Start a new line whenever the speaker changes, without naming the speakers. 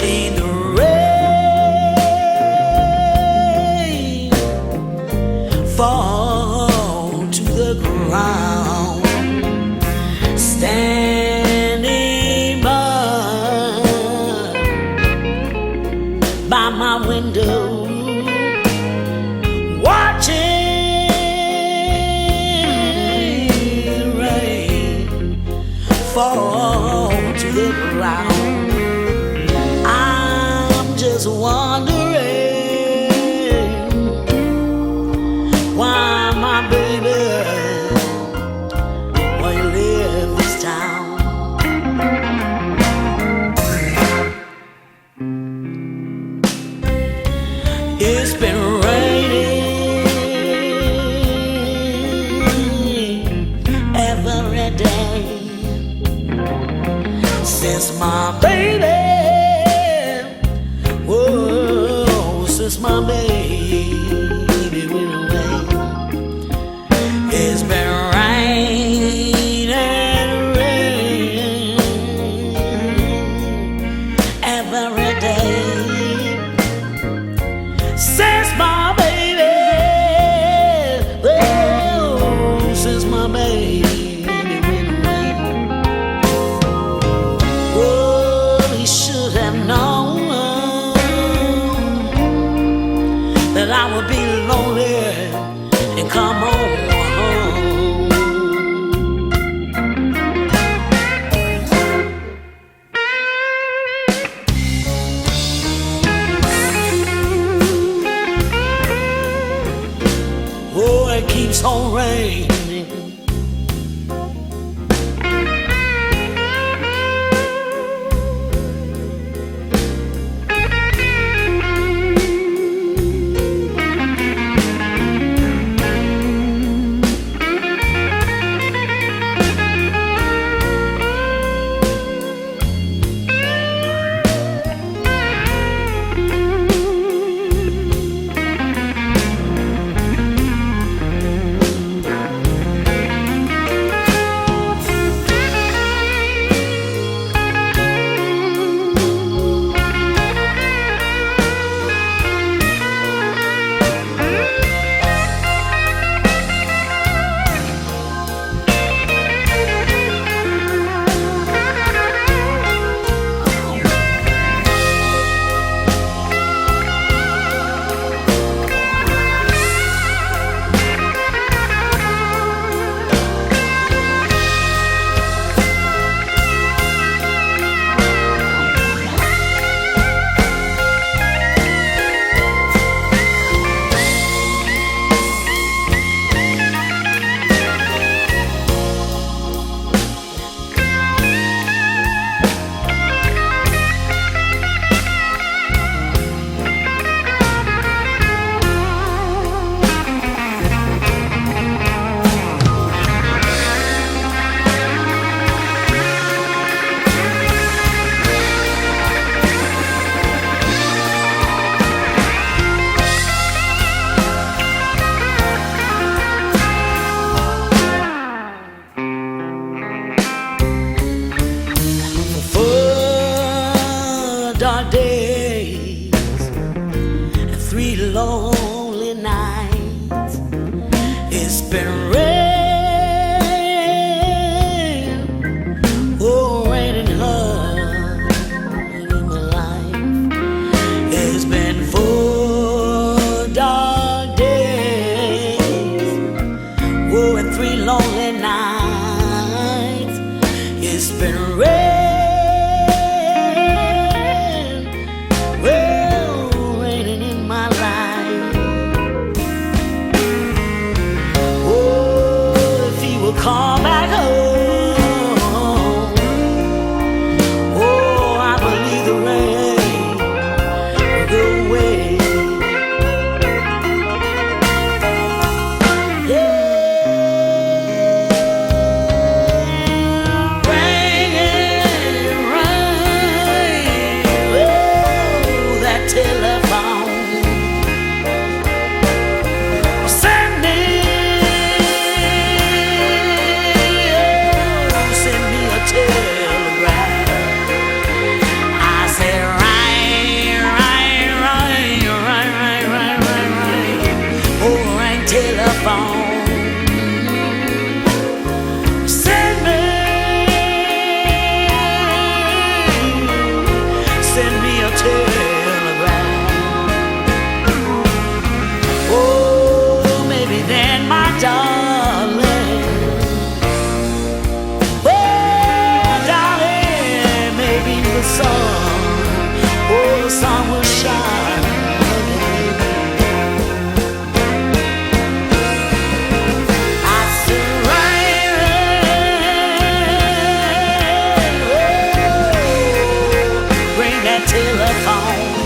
watching the rain fall to the ground, standing by my window, watching rain fall to the ground. I'm just wondering why my baby won't leave this town. It's been raining every day since my baby, whoa, since my baby went away. It's been raining every day since my baby, oh, since my baby went away. Oh, he should have known that I would be lonely and come home. Oh, it keeps on raining. Dark days and 3 lonely nights. It's been rain, oh, raining hard in my life. It's been 4 dark days, oh, and 3 lonely nights. It's been rain. Well, raining in my life. song.